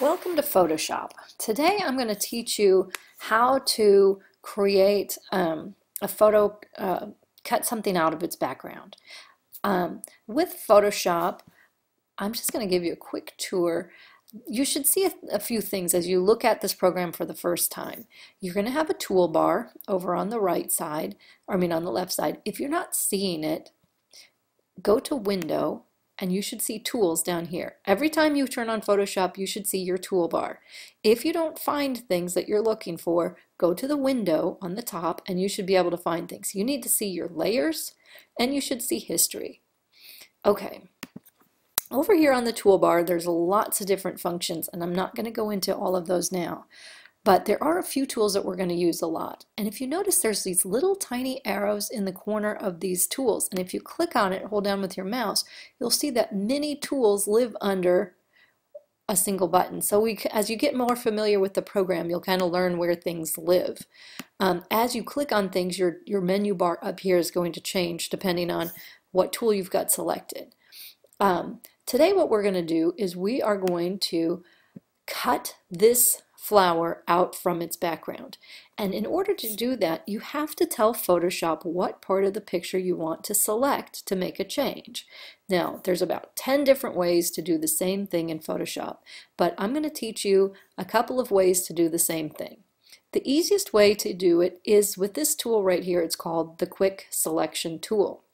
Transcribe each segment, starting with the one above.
Welcome to Photoshop. Today I'm going to teach you how to create a photo, cut something out of its background. With Photoshop, I'm just going to give you a quick tour. You should see a few things as you look at this program for the first time. You're going to have a toolbar over on the right side, on the left side. If you're not seeing it, go to Window, and you should see Tools down here. Every time you turn on Photoshop, you should see your toolbar. If you don't find things that you're looking for, go to the window on the top and you should be able to find things. You need to see your layers and you should see history. Okay, over here on the toolbar, there's lots of different functions and I'm not going to go into all of those now. But there are a few tools that we're going to use a lot. And if you notice, there's these little tiny arrows in the corner of these tools. And if you click on it, hold down with your mouse, you'll see that many tools live under a single button. So as you get more familiar with the program, you'll kind of learn where things live. As you click on things, your menu bar up here is going to change depending on what tool you've got selected. Today what we're going to do is we are going to cut this flower out from its background. And in order to do that, you have to tell Photoshop what part of the picture you want to select to make a change. Now, there's about 10 different ways to do the same thing in Photoshop, but I'm going to teach you a couple of ways to do the same thing. The easiest way to do it is with this tool right here. It's called the Quick Selection tool.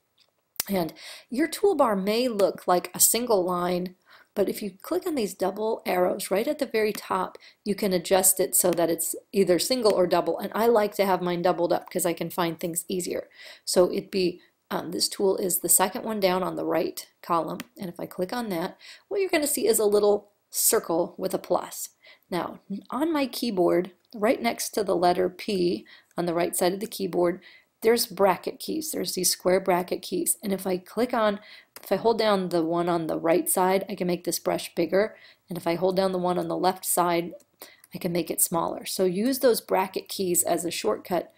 And your toolbar may look like a single line, but if you click on these double arrows right at the very top, you can adjust it so that it's either single or double. And I like to have mine doubled up because I can find things easier. So this tool is the second one down on the right column. And if I click on that, what you're going to see is a little circle with a plus. Now, on my keyboard, right next to the letter P on the right side of the keyboard, there's bracket keys. There's these square bracket keys. And if I hold down the one on the right side, I can make this brush bigger. And if I hold down the one on the left side, I can make it smaller. So use those bracket keys as a shortcut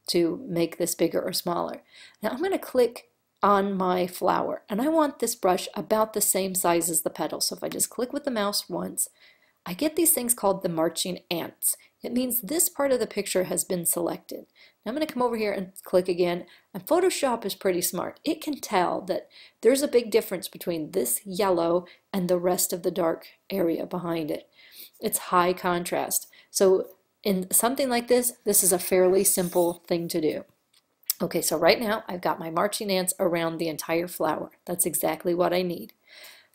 to make this bigger or smaller. Now I'm going to click on my flower. And I want this brush about the same size as the petal. So if I just click with the mouse once, I get these things called the marching ants. It means this part of the picture has been selected. Now I'm going to come over here and click again, and Photoshop is pretty smart. It can tell that there's a big difference between this yellow and the rest of the dark area behind it. It's high contrast. So in something like this, this is a fairly simple thing to do. Okay, so right now I've got my marching ants around the entire flower. That's exactly what I need.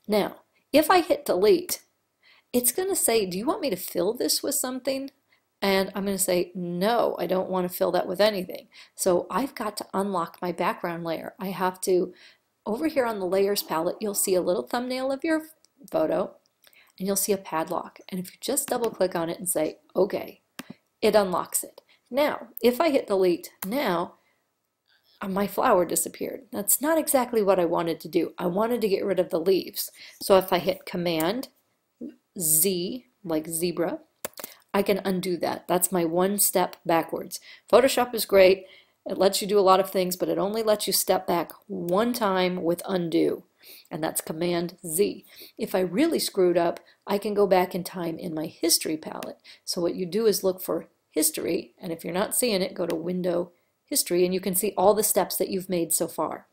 Now, if I hit delete, it's going to say, do you want me to fill this with something? And I'm going to say, no, I don't want to fill that with anything. So I've got to unlock my background layer. I have to, over here on the layers palette, you'll see a little thumbnail of your photo and you'll see a padlock. And if you just double click on it and say, okay, it unlocks it. Now, if I hit delete, now my flower disappeared. That's not exactly what I wanted to do. I wanted to get rid of the leaves. So if I hit Command Z, like zebra, I can undo that. That's my one step backwards. Photoshop is great. It lets you do a lot of things, but it only lets you step back one time with undo, and that's Command Z. If I really screwed up, I can go back in time in my history palette. So what you do is look for history, and if you're not seeing it, go to Window, History, and you can see all the steps that you've made so far.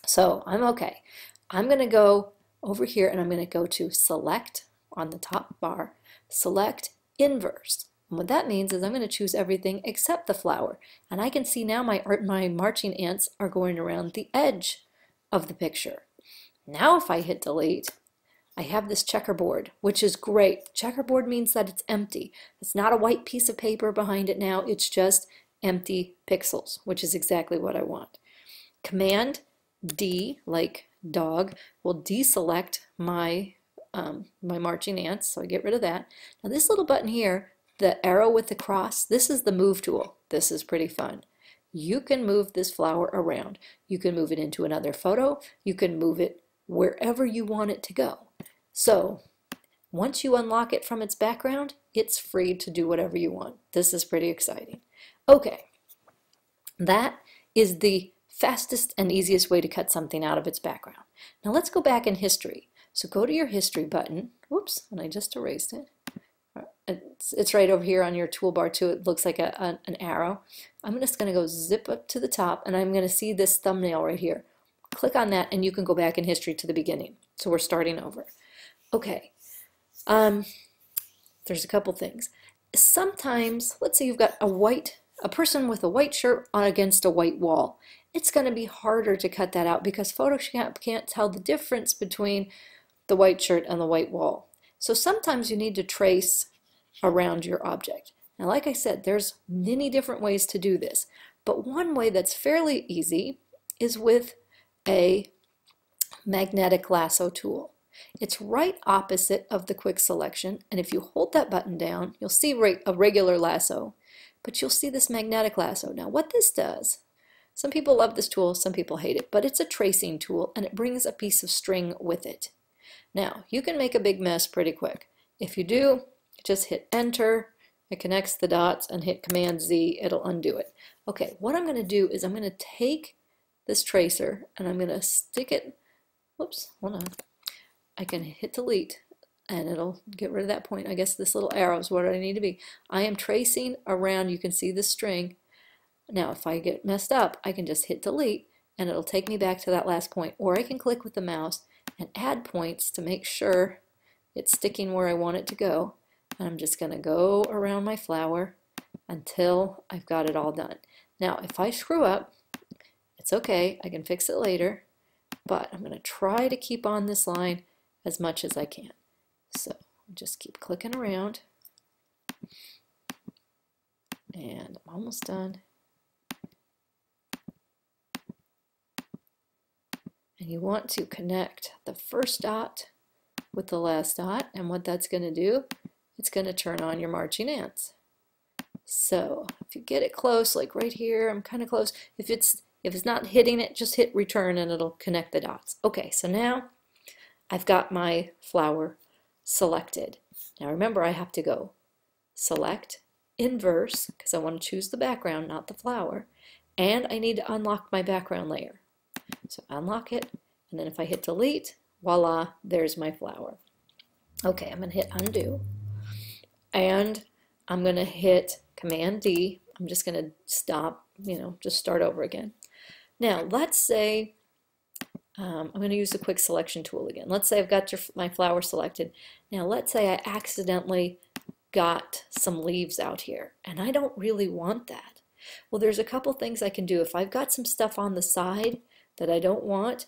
So I'm okay. I'm going to go over here and I'm going to go to Select on the top bar, Select Inverse. And what that means is I'm going to choose everything except the flower. And I can see now my marching ants are going around the edge of the picture. Now if I hit delete, I have this checkerboard, which is great. Checkerboard means that it's empty. It's not a white piece of paper behind it now. It's just empty pixels, which is exactly what I want. Command D, like dog, will deselect my marching ants, so I get rid of that. Now this little button here, the arrow with the cross, this is the move tool. This is pretty fun. You can move this flower around. You can move it into another photo. You can move it wherever you want it to go. So once you unlock it from its background, it's free to do whatever you want. This is pretty exciting. Okay, that is the fastest and easiest way to cut something out of its background. Now let's go back in history. So go to your history button. Whoops, and I just erased it. It's right over here on your toolbar too. It looks like an arrow. I'm just going to go zip up to the top, and I'm going to see this thumbnail right here. Click on that, and you can go back in history to the beginning. So we're starting over. Okay. There's a couple things. Sometimes, let's say you've got a person with a white shirt on against a white wall. It's going to be harder to cut that out because Photoshop can't tell the difference between the white shirt and the white wall. So sometimes you need to trace around your object. Now, like I said, there's many different ways to do this, but one way that's fairly easy is with a magnetic lasso tool. It's right opposite of the quick selection, and if you hold that button down, you'll see a regular lasso, but you'll see this magnetic lasso. Now, what this does, some people love this tool, some people hate it, but it's a tracing tool, and it brings a piece of string with it. Now, you can make a big mess pretty quick. If you do, just hit Enter, it connects the dots, and hit Command Z, it'll undo it. Okay, what I'm going to do is I'm going to take this tracer, and I'm going to stick it, whoops, hold on. I can hit delete and it'll get rid of that point. I guess this little arrow is what I need to be. I am tracing around, you can see the string. Now if I get messed up, I can just hit delete and it'll take me back to that last point. Or I can click with the mouse and add points to make sure it's sticking where I want it to go. And I'm just going to go around my flower until I've got it all done. Now if I screw up, it's okay, I can fix it later, but I'm going to try to keep on this line as much as I can. So just keep clicking around, and I'm almost done. And you want to connect the first dot with the last dot, and what that's going to do, it's going to turn on your marching ants. So if you get it close, like right here, I'm kind of close. If it's not hitting it, just hit return and it'll connect the dots. Okay, so now I've got my flower selected. Now remember, I have to go select, inverse, because I want to choose the background, not the flower, and I need to unlock my background layer. So unlock it, and then if I hit delete, voila, there's my flower. Okay, I'm going to hit undo, and I'm going to hit Command D. I'm just going to stop, just start over again. Now, let's say I'm going to use the quick selection tool again. Let's say I've got my flower selected. Now let's say I accidentally got some leaves out here and I don't really want that. Well, there's a couple things I can do. If I've got some stuff on the side that I don't want,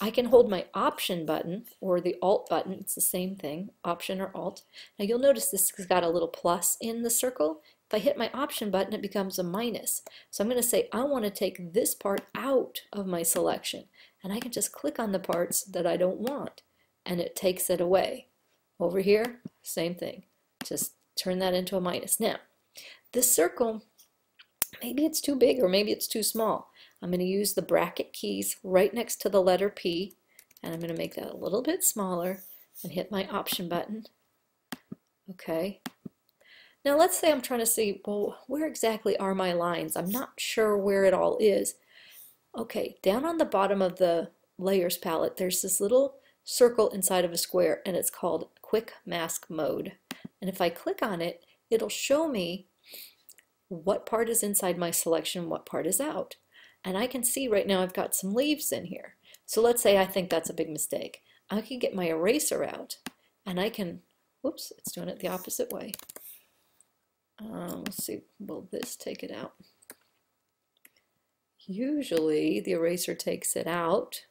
I can hold my Option button or the Alt button. It's the same thing, Option or Alt. Now you'll notice this has got a little plus in the circle. If I hit my Option button, it becomes a minus. So I'm going to say I want to take this part out of my selection. And I can just click on the parts that I don't want, and it takes it away. Over here, same thing. Just turn that into a minus. Now, this circle, maybe it's too big or maybe it's too small. I'm going to use the bracket keys right next to the letter P, and I'm going to make that a little bit smaller and hit my Option button. Okay. Now let's say I'm trying to see, well, where exactly are my lines? I'm not sure where it all is. Okay, down on the bottom of the layers palette, there's this little circle inside of a square, and it's called Quick Mask Mode. And if I click on it, it'll show me what part is inside my selection, what part is out. And I can see right now I've got some leaves in here. So let's say I think that's a big mistake. I can get my eraser out, and I can, whoops, it's doing it the opposite way. Let's see, will this take it out? Usually the eraser takes it out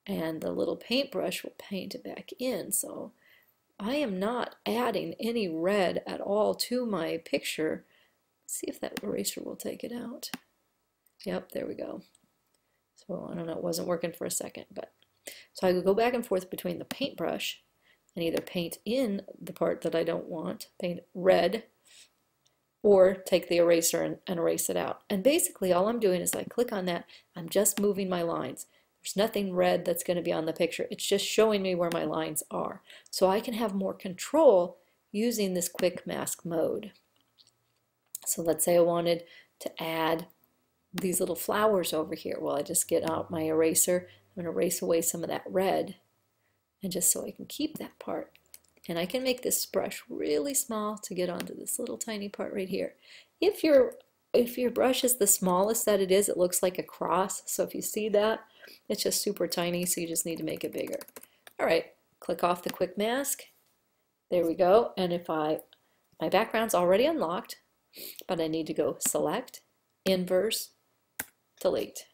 and the little paintbrush will paint it back in. So I am not adding any red at all to my picture. Let's see if that eraser will take it out. Yep, there we go. So I don't know, it wasn't working for a second, but so I could go back and forth between the paintbrush and either paint in the part that I don't want, paint red, or take the eraser and erase it out. And basically all I'm doing is I click on that, I'm just moving my lines. There's nothing red that's going to be on the picture. It's just showing me where my lines are. So I can have more control using this quick mask mode. So let's say I wanted to add these little flowers over here. Well, I just get out my eraser. I'm going to erase away some of that red. and just so I can keep that part. And I can make this brush really small to get onto this little tiny part right here. If your brush is the smallest that it is, it looks like a cross. So if you see that, it's just super tiny, so you just need to make it bigger. All right, click off the quick mask. There we go. And if my background's already unlocked, but I need to go select, inverse, delete.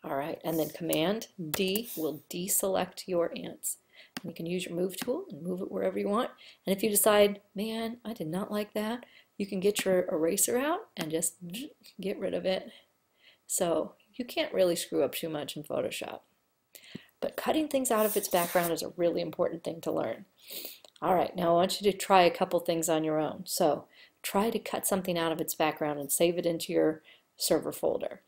All right, and then Command D will deselect your ants. And you can use your move tool and move it wherever you want. And if you decide, man, I did not like that, you can get your eraser out and just get rid of it. So you can't really screw up too much in Photoshop. But cutting things out of its background is a really important thing to learn. All right, now I want you to try a couple things on your own. So try to cut something out of its background and save it into your server folder.